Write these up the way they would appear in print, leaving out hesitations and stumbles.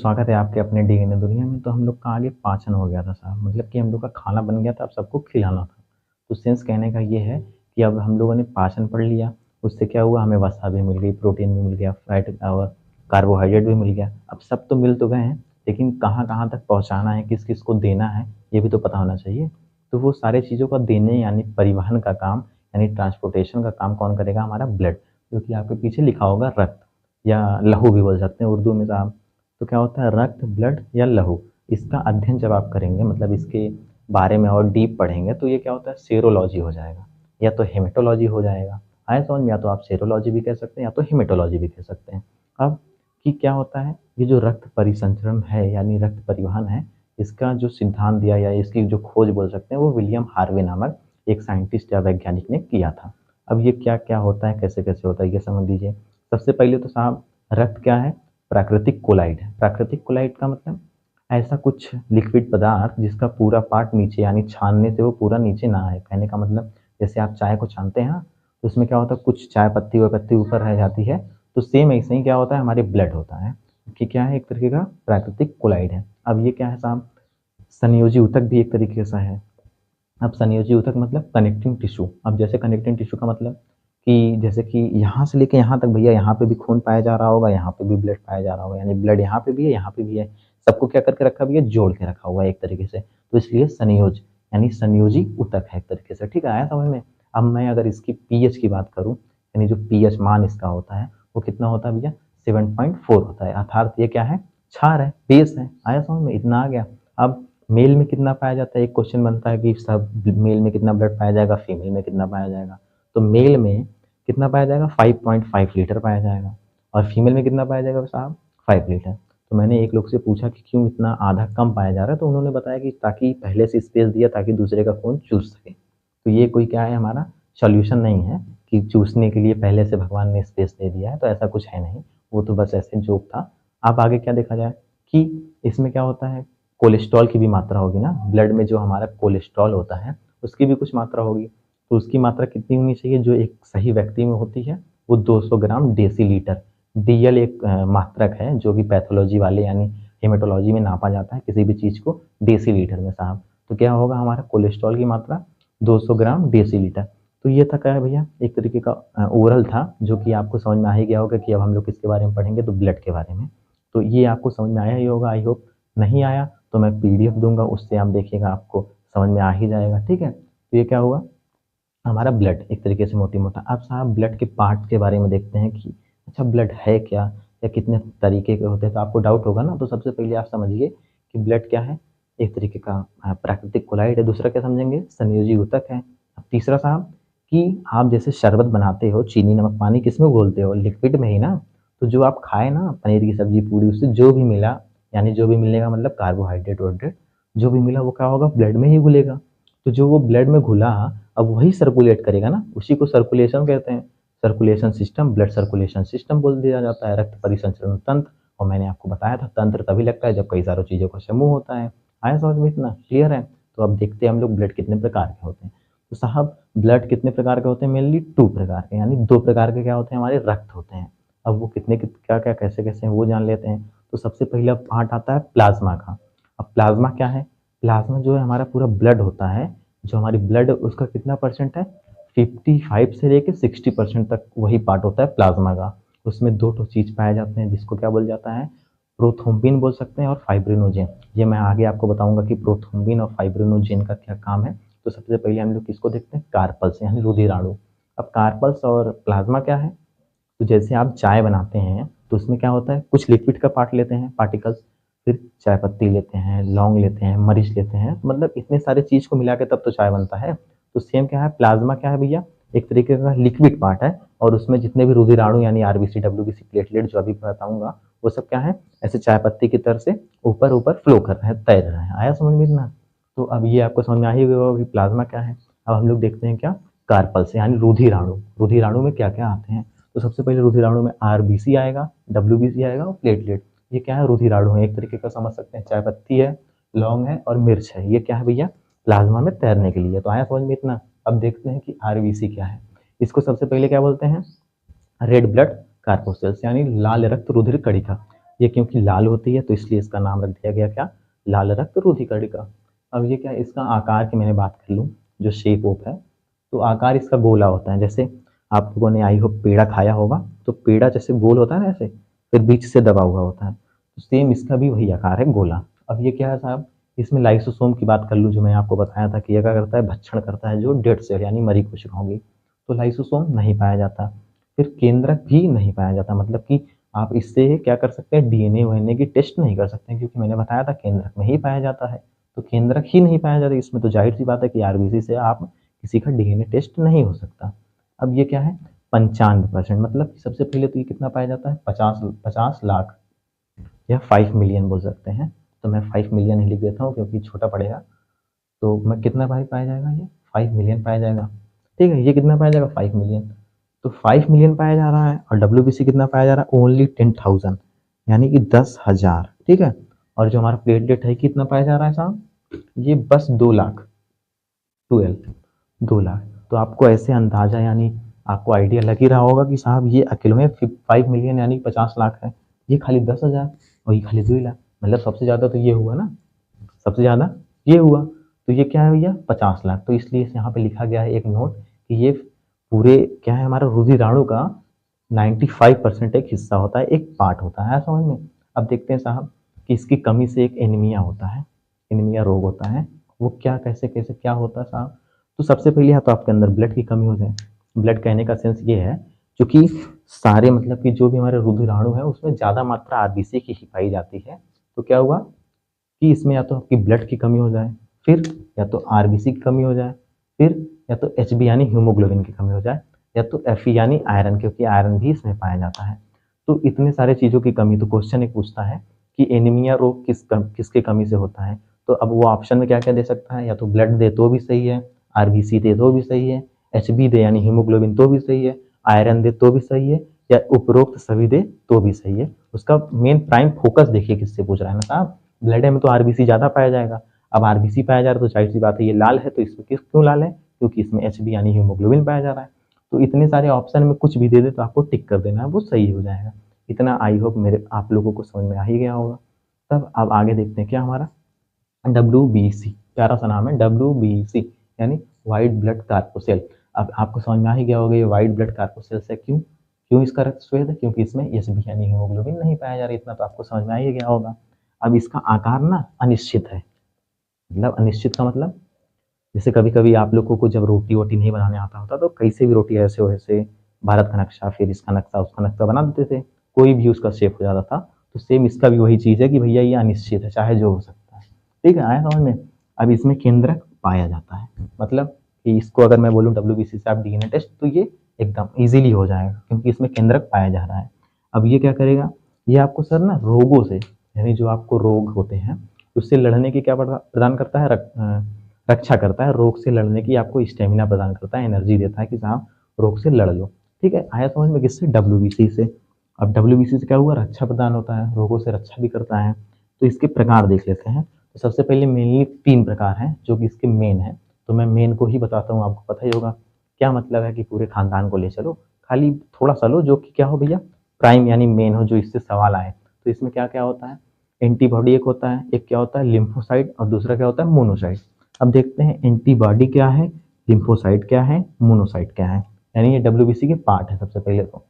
स्वागत है आपके अपने डीएनए दुनिया में। तो हम लोग का आगे पाचन हो गया था साहब, मतलब कि हम लोग का खाना बन गया था, अब सबको खिलाना था। तो सेंस कहने का ये है कि अब हम लोगों ने पाचन पढ़ लिया, उससे क्या हुआ, हमें वसा भी मिल गई, प्रोटीन भी मिल गया, फैट और कार्बोहाइड्रेट भी मिल गया। अब सब तो मिल तो गए हैं, लेकिन कहाँ कहाँ तक पहुँचाना है, किस किस को देना है, ये भी तो पता होना चाहिए। तो वो सारे चीज़ों का देने यानी परिवहन का काम, यानी ट्रांसपोर्टेशन का काम कौन करेगा, हमारा ब्लड, जो कि आपके पीछे लिखा होगा रक्त, या लहू भी बोल सकते हैं उर्दू में साहब। तो क्या होता है, रक्त, ब्लड या लहू, इसका अध्ययन जब आप करेंगे, मतलब इसके बारे में और डीप पढ़ेंगे, तो ये क्या होता है, सेरोलॉजी हो जाएगा या तो हेमेटोलॉजी हो जाएगा। आए समझ में, या तो आप सेरोलॉजी भी कह सकते हैं या तो हेमेटोलॉजी भी कह सकते हैं। अब कि क्या होता है, ये जो रक्त परिसंचरण है यानी रक्त परिवहन है, इसका जो सिद्धांत दिया या इसकी जो खोज बोल सकते हैं, वो विलियम हार्वे नामक एक साइंटिस्ट या वैज्ञानिक ने किया था। अब ये क्या क्या होता है, कैसे कैसे होता है, ये समझ लीजिए। सबसे पहले तो साहब, रक्त क्या है, प्राकृतिक कोलाइड है। प्राकृतिक कोलाइड का मतलब ऐसा कुछ लिक्विड पदार्थ जिसका पूरा पार्ट नीचे, यानी छानने से वो पूरा नीचे ना आए। कहने का मतलब, जैसे आप चाय को छानते हैं ना, तो उसमें क्या होता है, कुछ चाय पत्ती व पत्ती ऊपर रह जाती है। तो सेम ऐसे ही क्या होता है, हमारे ब्लड होता है कि क्या है, एक तरीके का प्राकृतिक कोलाइड है। अब ये क्या है साहब, संयोजी ऊतक भी एक तरीके से है। अब संयोजी ऊतक मतलब कनेक्टिंग टिश्यू। अब जैसे कनेक्टिंग टिश्यू का मतलब कि जैसे कि यहाँ से लेके यहाँ तक भैया, यहाँ पे भी खून पाया जा रहा होगा, यहाँ पे भी ब्लड पाया जा रहा होगा, यानी ब्लड यहाँ पे भी है, यहाँ पे भी है। सबको क्या करके रखा भी है, जोड़ के रखा हुआ है एक तरीके से। तो इसलिए संयोज यानी संयोजी ऊतक है एक तरीके से। ठीक है, आया समझ में। अब मैं अगर इसकी पीएच की बात करूँ, यानी जो पीएच मान इसका होता है, वो कितना होता है भैया, 7.4 होता है। अर्थात ये क्या है, क्षार है, बेस है। आया समझ में, इतना आ गया। अब मेल में कितना पाया जाता है, एक क्वेश्चन बनता है कि सब मेल में कितना ब्लड पाया जाएगा, फीमेल में कितना पाया जाएगा। तो मेल में कितना पाया जाएगा, 5.5 लीटर पाया जाएगा, और फीमेल में कितना पाया जाएगा साहब, 5 लीटर। तो मैंने एक लोग से पूछा कि क्यों इतना आधा कम पाया जा रहा है, तो उन्होंने बताया कि ताकि पहले से स्पेस दिया ताकि दूसरे का खून चूस सके। तो ये कोई क्या है, हमारा सॉल्यूशन नहीं है कि चूसने के लिए पहले से भगवान ने स्पेस दे दिया है, तो ऐसा कुछ है नहीं। वो तो बस ऐसे जोक था। अब आगे क्या देखा जाए कि इसमें क्या होता है, कोलेस्ट्रॉल की भी मात्रा होगी ना, ब्लड में जो हमारा कोलेस्ट्रॉल होता है उसकी भी कुछ मात्रा होगी। तो उसकी मात्रा कितनी होनी चाहिए, जो एक सही व्यक्ति में होती है, वो 200 ग्राम डेसीलीटर। डीएल एक मात्रक है जो कि पैथोलॉजी वाले यानी हेमेटोलॉजी में नापा जाता है किसी भी चीज़ को डेसीलीटर में साहब। तो क्या होगा, हमारा कोलेस्ट्रॉल की मात्रा 200 ग्राम डेसीलीटर। तो ये था क्या है भैया, एक तरीके का ओरल था, जो कि आपको समझ में आ ही गया होगा कि अब हम लोग किसके बारे में पढ़ेंगे, तो ब्लड के बारे में। तो ये आपको समझ में आया ही होगा, आई होप। नहीं आया तो मैं पीडीएफ दूंगा, उससे आप देखिएगा, आपको समझ में आ ही जाएगा। ठीक है, तो ये क्या हुआ, हमारा ब्लड एक तरीके से मोटी मोटा। अब साहब ब्लड के पार्ट के बारे में देखते हैं कि अच्छा ब्लड है क्या, या कितने तरीके के होते हैं। तो आपको डाउट होगा ना, तो सबसे पहले आप समझिए कि ब्लड क्या है, एक तरीके का प्राकृतिक कोलाइड है। दूसरा क्या समझेंगे, संयोजी ऊतक है। अब तीसरा साहब, कि आप जैसे शरबत बनाते हो, चीनी नमक पानी किसमें घोलते हो, लिक्विड में ही ना। तो जो आप खाए ना, पनीर की सब्जी पूरी, उससे जो भी मिला, यानी जो भी मिलेगा मतलब कार्बोहाइड्रेट वाइड्रेट, जो भी मिला वो क्या होगा, ब्लड में ही घुलेगा। तो जो वो ब्लड में घुला, अब वही सर्कुलेट करेगा ना, उसी को सर्कुलेशन कहते हैं। Circulation system, blood circulation system बोल दिया जाता है, रक्त परिसंचरण तंत्र। और मैंने आपको बताया था, तंत्र तभी लगता है जब कई सारी चीज़ों का समूह होता है। आया समझ में, इतना क्लियर है। तो अब देखते हैं हम लोग ब्लड कितने प्रकार के होते हैं। तो साहब ब्लड कितने प्रकार के होते हैं, मेनली 2 प्रकार के, यानी 2 प्रकार के क्या होते हैं, हमारे रक्त होते हैं। अब वो कितने क्या क्या कैसे कैसे हैं वो जान लेते हैं। तो सबसे पहला पार्ट आता है प्लाज्मा का। अब प्लाज्मा क्या है, प्लाज्मा जो है हमारा पूरा ब्लड होता है, जो हमारी ब्लड उसका कितना परसेंट है, 55 से लेके 60% तक वही पार्ट होता है प्लाज्मा का। उसमें 2 तो चीज़ पाए जाते हैं, जिसको क्या बोल जाता है, प्रोथ्रोम्बिन बोल सकते हैं और फाइब्रिनोजेन। ये मैं आगे आपको बताऊंगा कि प्रोथ्रोम्बिन और फाइब्रिनोजेन का क्या काम है। तो सबसे पहले हम लोग किसको देखते हैं, कार्पल्स यानी रुधिराणु। अब कार्पल्स और प्लाज्मा क्या है, तो जैसे आप चाय बनाते हैं तो उसमें क्या होता है, कुछ लिक्विड का पार्ट लेते हैं, पार्टिकल्स, फिर चाय पत्ती लेते हैं, लौंग लेते हैं, मरीच लेते हैं, मतलब इतने सारे चीज़ को मिला के तब तो चाय बनता है। तो सेम क्या है, प्लाज्मा क्या है भैया, एक तरीके का लिक्विड पार्ट है, और उसमें जितने भी रुधिराणु यानी आरबीसी डब्ल्यूबीसी प्लेटलेट जो अभी बताऊंगा, वो सब क्या है, ऐसे चाय पत्ती की तरह से ऊपर ऊपर फ्लो कर रहे हैं, तैर रहे हैं। आया समझ में इतना। तो अब ये आपको समझ में आ ही गया होगा कि प्लाज्मा क्या है। अब हम लोग देखते हैं क्या, कार्पल्स यानी रुधिराणु। रुधिराणु में क्या क्या आते हैं, तो सबसे पहले रुधिराणु में आरबीसी आएगा, डब्ल्यूबीसी आएगा और प्लेटलेट। ये क्या है, रुधिराणु है, एक तरीके का समझ सकते हैं, चाय पत्ती है, लौंग है और मिर्च है। ये क्या है भैया, प्लाज्मा में तैरने के लिए। तो आया समझ में इतना। अब देखते हैं कि आरबीसी क्या है। इसको सबसे पहले क्या बोलते हैं, रेड ब्लड कार्पोसेल्स यानी लाल रक्त रुधिर कणिका। ये क्योंकि लाल होती है तो इसलिए इसका नाम रख दिया गया क्या, लाल रक्त रुधिकणिका। अब ये क्या है, इसका आकार की मैंने बात कर लूँ, जो शेप ऑफ है, तो आकार इसका गोला होता है। जैसे आप लोगों ने आई होप पेड़ा खाया होगा, तो पेड़ा जैसे गोल होता है ना ऐसे, फिर बीच से दबा हुआ होता है, तो सेम इसका भी वही आकार है, गोला। अब ये क्या है साहब, इसमें लाइसोसोम की बात कर लूँ, जो मैं आपको बताया था कि ये क्या करता है, भक्षण करता है जो डेड सेल यानी मरी कोशिकाओं की, तो लाइसोसोम नहीं पाया जाता। फिर केंद्रक भी नहीं पाया जाता, मतलब कि आप इससे क्या कर सकते हैं, डीएनए वीएनए की टेस्ट नहीं कर सकते, क्योंकि मैंने बताया था केंद्रक में ही पाया जाता है, तो केंद्रक ही नहीं पाया जाता इसमें, तो जाहिर सी बात है कि आरबीसी से आप किसी का डीएनए टेस्ट नहीं हो सकता। अब ये क्या है, 95%, मतलब कि सबसे पहले तो ये कितना पाया जाता है, 50 लाख या 5 मिलियन बोल सकते हैं, तो मैं 5 मिलियन ही लिख देता हूँ क्योंकि छोटा पड़ेगा। तो मैं कितना भाई पाया जाएगा, ये 5 मिलियन पाया जाएगा, ठीक है। ये कितना पाया जाएगा, 5 मिलियन, तो 5 मिलियन पाया जा रहा है। और डब्ल्यूबीसी कितना पाया जा रहा है, ओनली 10,000, यानी कि 10,000, ठीक है। और जो हमारा प्लेटलेट है कितना पाया जा रहा है साहब, ये बस 2 लाख, 2 लाख। तो आपको ऐसे अंदाजा यानी आपको आइडिया लग ही रहा होगा कि साहब ये अकेले में 5 मिलियन यानी 50 लाख है, ये खाली 10,000 और ये खाली 2 लाख, मतलब सबसे ज़्यादा तो ये हुआ ना, सबसे ज़्यादा ये हुआ। तो ये क्या है भैया, 50 लाख। तो इसलिए यहाँ पे लिखा गया है एक नोट कि ये पूरे क्या है, हमारा रुधिराणु का 95% एक हिस्सा होता है, एक पार्ट होता है समझ में। अब देखते हैं साहब कि इसकी कमी से एक एनीमिया होता है, एनीमिया रोग होता है, वो क्या कैसे कैसे क्या होता है साहब। तो सबसे पहले है तो आपके अंदर ब्लड की कमी हो जाए। ब्लड कहने का सेंस ये है, क्योंकि सारे मतलब कि जो भी हमारे रुधिराणु है उसमें ज़्यादा मात्रा आरबीसी की ही पाई जाती है, तो क्या हुआ कि इसमें या तो आपकी ब्लड की कमी हो जाए, फिर या तो आरबीसी की कमी हो जाए, फिर या तो एचबी यानी हीमोग्लोबिन की कमी हो जाए, या तो एफई यानी आयरन, क्योंकि आयरन भी इसमें पाया जाता है। तो इतने सारे चीज़ों की कमी, तो क्वेश्चन एक पूछता है कि एनीमिया रोग किसके कमी से होता है, तो अब वो ऑप्शन में क्या क्या दे सकता है, या तो ब्लड दे तो भी सही है, आरबीसी दे तो भी सही है, एचबी दे यानी हीमोग्लोबिन तो भी सही है, आयरन दे तो भी सही है, या उपरोक्त सभी दे तो भी सही है। उसका मेन प्राइम फोकस देखिए किससे पूछ रहा है ना साहब, ब्लड में तो आरबीसी ज़्यादा पाया जाएगा। अब आरबीसी पाया जा रहा है तो जाहिर सी बात है ये लाल है, तो इसमें किस क्यों लाल है, क्योंकि इसमें एचबी यानी हीमोग्लोबिन पाया जा रहा है। तो इतने सारे ऑप्शन में कुछ भी दे दे तो आपको टिक कर देना है, वो सही हो जाएगा। इतना आई होप मेरे आप लोगों को समझ में आ ही गया होगा। तब अब आगे देखते हैं क्या हमारा WBC, प्यारा सा नाम है WBC, यानी वाइट ब्लड कार्पोसेल। अब आपको समझ में आ ही गया होगा ये वाइट ब्लड कार्पोसेल से क्यों क्यों इसका रक्त श्वेत है, क्योंकि इसमें एचबी यानी हीमोग्लोबिन नहीं पाया जा रहा, इतना तो आपको समझ में आ ही गया होगा। अब इसका आकार ना अनिश्चित है, मतलब अनिश्चित का मतलब जैसे कभी कभी आप लोगों को जब रोटी वोटी नहीं बनाने आता होता तो कैसे भी रोटी ऐसे हो ऐसे भारत का नक्शा फिर इसका नक्शा उसका नक्शा बना देते थे, कोई भी उसका शेप हो जाता था। तो सेम इसका भी वही चीज़ है कि भैया ये अनिश्चित है, चाहे जो हो सकता है, ठीक है, आया समझ में। अब इसमें केंद्रक पाया जाता है, मतलब कि इसको अगर मैं बोलूँ WBC से आप डीएनए टेस्ट, तो ये एकदम इजीली हो जाएगा क्योंकि इसमें केंद्रक पाया जा रहा है। अब ये क्या करेगा, ये आपको सर ना रोगों से, यानी जो आपको रोग होते हैं उससे लड़ने की क्या प्रदान करता है, रक्षा करता है, रोग से लड़ने की आपको स्टेमिना प्रदान करता है, एनर्जी देता है कि साहब रोग से लड़ लो, ठीक है। आया समझ में, किससे, WBC से। अब WBC से क्या हुआ, रक्षा प्रदान होता है, रोगों से रक्षा भी करता है। तो इसके प्रकार देख लेते हैं। तो सबसे पहले मेनली 3 प्रकार हैं जो कि इसके मेन है, तो मैं मेन को ही बताता हूँ, आपको पता ही होगा क्या मतलब है कि पूरे खानदान को ले चलो, खाली थोड़ा सा लो जो कि क्या हो भैया, प्राइम यानी मेन हो, जो इससे सवाल आए। तो इसमें क्या क्या होता है, एंटीबॉडी एक होता है, एक क्या होता है लिम्फोसाइट, और दूसरा क्या होता है मोनोसाइट। अब देखते हैं एंटीबॉडी क्या है, लिम्फोसाइट क्या है, मोनोसाइट क्या है, यानी ये WBC के पार्ट है सबसे पहले तो,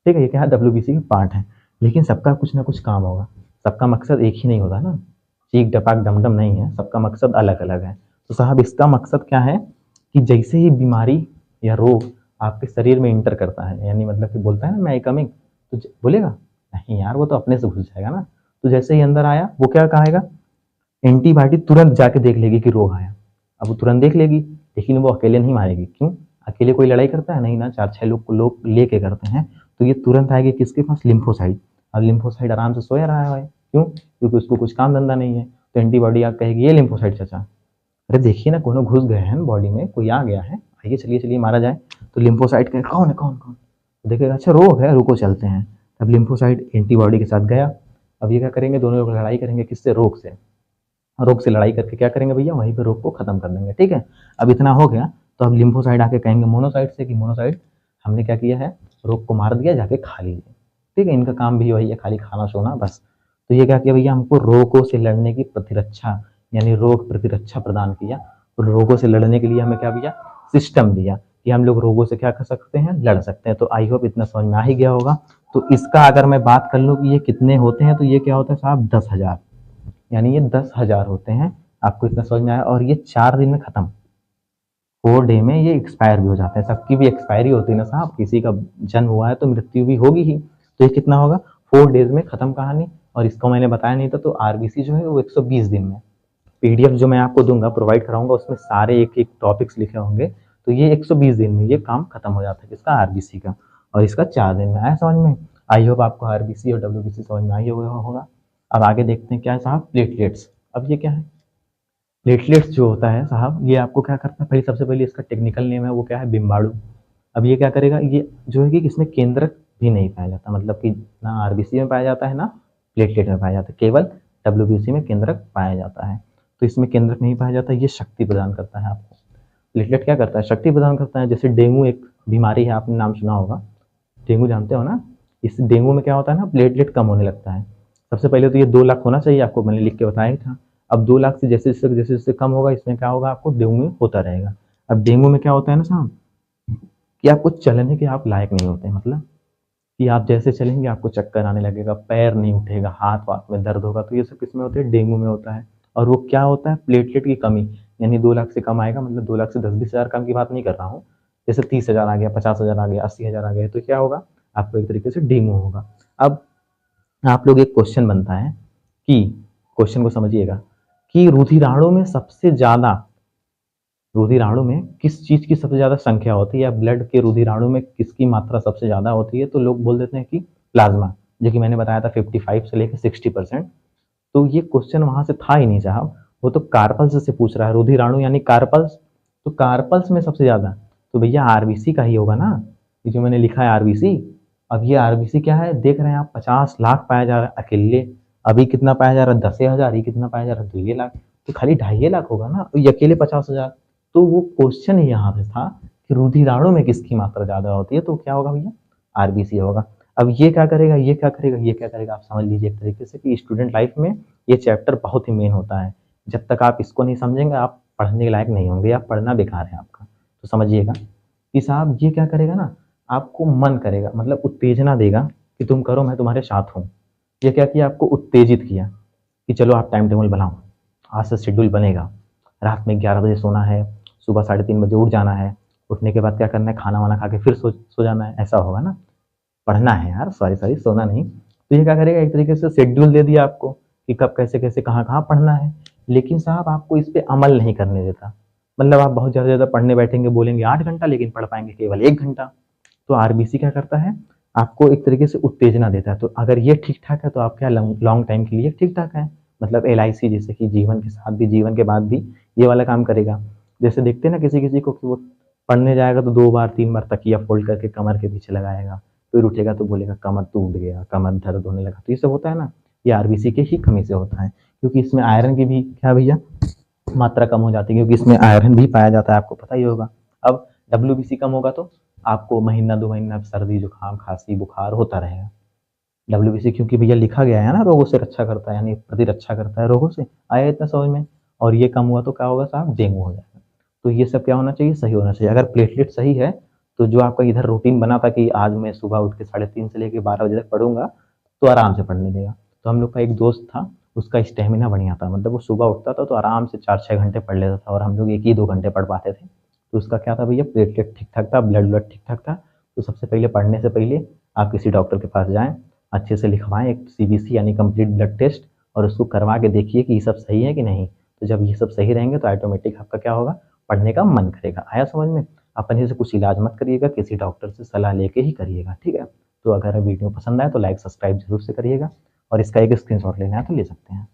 ठीक है। ये क्या है, WBC के पार्ट है, लेकिन सबका कुछ ना कुछ काम होगा, सबका मकसद एक ही नहीं होता ना, चीख डपाक डमडम नहीं है, सबका मकसद अलग अलग है। तो साहब इसका मकसद क्या है कि जैसे ही बीमारी या रोग आपके शरीर में इंटर करता है, यानी मतलब कि बोलता है ना मैं कमिंग, तो बोलेगा नहीं यार वो तो अपने से घुस जाएगा ना, तो जैसे ही अंदर आया वो क्या कहेगा, एंटीबॉडी तुरंत जाके देख लेगी कि रोग आया। अब वो तुरंत देख लेगी, लेकिन वो अकेले नहीं मारेगी, क्यों, अकेले कोई लड़ाई करता है नहीं ना, 4-6 लोग लेके करते हैं। तो ये तुरंत आएगी किसके पास, लिम्फोसाइट। अब लिम्फोसाइट आराम से सोया रहा है, क्यों, क्योंकि उसको कुछ काम धंधा नहीं है। तो एंटीबॉडी आप कहेगी ये लिम्फोसाइट चाचा, अरे देखिए ना कोनो घुस गए हैं बॉडी में, कोई आ गया है, आइए चलिए चलिए मारा जाए। तो लिम्फोसाइट कहे कौन है कौन कौन, तो देखेगा अच्छा रोग है, रुको चलते हैं। अब लिम्फोसाइट एंटीबॉडी के साथ गया, अब ये क्या करेंगे, दोनों लोग लड़ाई करेंगे, किससे, रोग से। रोग से लड़ाई करके क्या करेंगे भैया, वहीं पे रोग को खत्म कर देंगे, ठीक है। अब इतना हो गया, तो अब लिम्फोसाइट आके कहेंगे मोनोसाइट से कि मोनोसाइट हमने क्या किया है, रोग को मार दिया, जाके खा लीजिए, ठीक है। इनका काम भी वही है, खाली खाना सोना बस, तो ये क्या किया भैया, हमको रोगों से लड़ने की प्रतिरक्षा यानी रोग प्रतिरक्षा प्रदान किया। और रोगों से लड़ने के लिए हमें क्या दिया, सिस्टम दिया कि हम लोग रोगों से क्या कर सकते हैं, लड़ सकते हैं। तो आई होप इतना समझ में आ ही गया होगा। तो इसका अगर मैं बात कर लूँ कि ये कितने होते हैं, तो ये क्या होता है साहब, 10,000, यानी ये 10,000 होते हैं। आपको इतना समझ में आया। और ये 4 दिन में खत्म, 4 डे में ये एक्सपायर भी हो जाते हैं। सबकी भी एक्सपायरी होती है ना साहब, किसी का जन्म हुआ है तो मृत्यु भी होगी ही। तो ये कितना होगा, 4 डेज में खत्म कहानी। और इसको मैंने बताया नहीं था, तो आरबीसी जो है वो 120 दिन में। पीडीएफ जो मैं आपको दूंगा, प्रोवाइड कराऊंगा, उसमें सारे एक एक टॉपिक्स लिखे होंगे। तो ये 120 दिन में ये काम खत्म हो जाता है, इसका आरबीसी का। और इसका 4 दिन में। आया समझ में? आई होप आपको आरबीसी और डब्ल्यूबीसी समझ में आई होगा। अब आगे देखते हैं क्या है साहब, प्लेटलेट्स। अब ये क्या है, प्लेटलेट्स जो होता है साहब, ये आपको क्या करता है, पहले सबसे पहले इसका टेक्निकल नेम है वो क्या है, बिम्बाणु। अब ये क्या करेगा, ये जो है कि इसमें केंद्रक भी नहीं पाया जाता, मतलब कि ना आरबीसी में पाया जाता है ना प्लेटलेट में पाया जाता है, केवल डब्ल्यूबीसी में केंद्रक पाया जाता है। तो इसमें केंद्रक नहीं पाया जाता, ये शक्ति प्रदान करता है आपको। प्लेटलेट क्या करता है, शक्ति प्रदान करता है। जैसे डेंगू एक बीमारी है, आपने नाम सुना होगा, डेंगू जानते हो ना। इस डेंगू में क्या होता है ना, प्लेटलेट कम होने लगता है। सबसे पहले तो ये 2 लाख होना चाहिए, आपको मैंने लिख के बताया ही था। अब 2 लाख से जैसे जैसे कम होगा, इसमें क्या होगा, आपको डेंगू में होता रहेगा। अब डेंगू में क्या होता है ना साहब, कि आपको चलने के आप लायक नहीं होते, मतलब कि आप जैसे चलेंगे आपको चक्कर आने लगेगा, पैर नहीं उठेगा, हाथ वाथ में दर्द होगा। तो ये सब किसमें होते हैं, डेंगू में होता है। और वो क्या होता है, प्लेटलेट की कमी, यानी 2 लाख से कम आएगा, मतलब 2 लाख से 10-20 हज़ार कम की बात नहीं कर रहा हूँ। जैसे 30,000 आ गया, 50,000 आ गया, 80,000 आ गया, तो क्या होगा, आपको एक तरीके से डेंगू होगा। अब आप लोग एक क्वेश्चन बनता है कि, क्वेश्चन को समझिएगा, कि रुधिराणु में सबसे ज्यादा, रुधिराणु में किस चीज की सबसे ज्यादा संख्या होती है, या ब्लड के रुधिराणु में किसकी मात्रा सबसे ज्यादा होती है। तो लोग बोल देते हैं कि प्लाज्मा, जो कि मैंने बताया था 55 से लेकर 60%। तो ये क्वेश्चन वहां से था ही नहीं साहब, वो तो कार्पल्स से पूछ रहा है, रुधिराणु यानी कार्पल्स। तो कार्पल्स में सबसे ज्यादा, तो भैया आरबीसी का ही होगा ना, ये जो मैंने लिखा है आरबीसी। अब ये आरबीसी क्या है, देख रहे हैं आप, 50 लाख पाया जा रहा है अकेले। अभी कितना पाया जा रहा है, 10,000। ये कितना पाया जा रहा है, 2 लाख। तो खाली 2.5 लाख होगा ना, तो ये अकेले 50,000। तो वो क्वेश्चन ही यहाँ पे था कि रुधिराणु में किसकी मात्रा ज्यादा होती है, तो क्या होगा भैया, आरबीसी होगा। अब ये क्या करेगा, ये क्या करेगा, ये क्या करेगा, आप समझ लीजिए एक तरीके से कि स्टूडेंट लाइफ में ये चैप्टर बहुत ही मेन होता है। जब तक आप इसको नहीं समझेंगे, आप पढ़ने के लायक नहीं होंगे, आप पढ़ना बेकार है आपका। तो समझिएगा कि साहब ये क्या करेगा ना, आपको मन करेगा, मतलब उत्तेजना देगा कि तुम करो, मैं तुम्हारे साथ हूँ। ये क्या किया, आपको उत्तेजित किया कि चलो आप टाइम टेबल बनाओ, आज से शेड्यूल बनेगा, रात में 11 बजे सोना है, सुबह 3:30 बजे उठ जाना है, उठने के बाद क्या करना है, खाना वाना खा के फिर सो जाना है। ऐसा होगा ना, पढ़ना है यार, सॉरी सोना नहीं। तो ये क्या करेगा, एक तरीके से शेड्यूल दे दिया आपको कि कब कैसे कैसे कहाँ कहाँ पढ़ना है। लेकिन साहब आपको इस पे अमल नहीं करने देता, मतलब आप बहुत ज़्यादा पढ़ने बैठेंगे, बोलेंगे 8 घंटा, लेकिन पढ़ पाएंगे केवल 1 घंटा। तो आरबीसी क्या करता है, आपको एक तरीके से उत्तेजना देता है। तो अगर ये ठीक ठाक है, तो आप क्या लॉन्ग टाइम के लिए ठीक ठाक है। मतलब एलआईसी, जैसे कि जीवन के साथ भी, जीवन के बाद भी ये वाला काम करेगा। जैसे देखते हैं ना किसी किसी को कि वो पढ़ने जाएगा तो 2 बार 3 बार तकिया फोल्ड करके कमर के पीछे लगाएगा, फिर उठेगा तो बोलेगा कमर टूट गया, कमर दर्द होने लगा। तो ये सब होता है ना, ये आरबीसी के ही कमी से होता है। क्योंकि इसमें आयरन की भी क्या भैया, मात्रा कम हो जाती है, क्योंकि इसमें आयरन भी पाया जाता है, आपको पता ही होगा। अब डब्ल्यूबीसी कम होगा तो आपको महीना 2 महीना सर्दी जुकाम खांसी बुखार होता रहेगा। डब्ल्यूबीसी क्योंकि भैया लिखा गया है ना, रोगों से रक्षा करता है, यानी प्रतिरक्षा करता है रोगों से। आया इतना समझ में? और ये कम हुआ तो क्या होगा साहब, डेंगू हो जाएगा। तो ये सब क्या होना चाहिए, सही होना चाहिए। अगर प्लेटलेट सही है, तो जो आपका इधर रूटीन बना था कि आज मैं सुबह उठ के 3:30 से लेकर 12 बजे तक पढ़ूंगा, तो आराम से पढ़ने देगा। तो हम लोग का एक दोस्त था, उसका स्टेमिना बढ़िया था, मतलब वो सुबह उठता था तो आराम से 4-6 घंटे पढ़ लेता था, और हम लोग 1 ही 2 घंटे पढ़ पाते थे। तो उसका क्या था भैया, प्लेटलेट ठीक ठाक था, ब्लड ब्लड ठीक ठाक था। तो सबसे पहले पढ़ने से पहले आप किसी डॉक्टर के पास जाएं, अच्छे से लिखवाएं एक सीबीसी यानी कंप्लीट ब्लड टेस्ट, और उसको करवा के देखिए कि ये सब सही है कि नहीं। तो जब ये सब सही रहेंगे तो ऑटोमेटिक आपका क्या होगा, पढ़ने का मन करेगा। आया समझ में? अपने से कुछ इलाज मत करिएगा, किसी डॉक्टर से सलाह लेके ही करिएगा, ठीक है। तो अगर वीडियो पसंद आए तो लाइक सब्सक्राइब जरूर से करिएगा, और इसका एक स्क्रीनशॉट लेना है तो ले सकते हैं।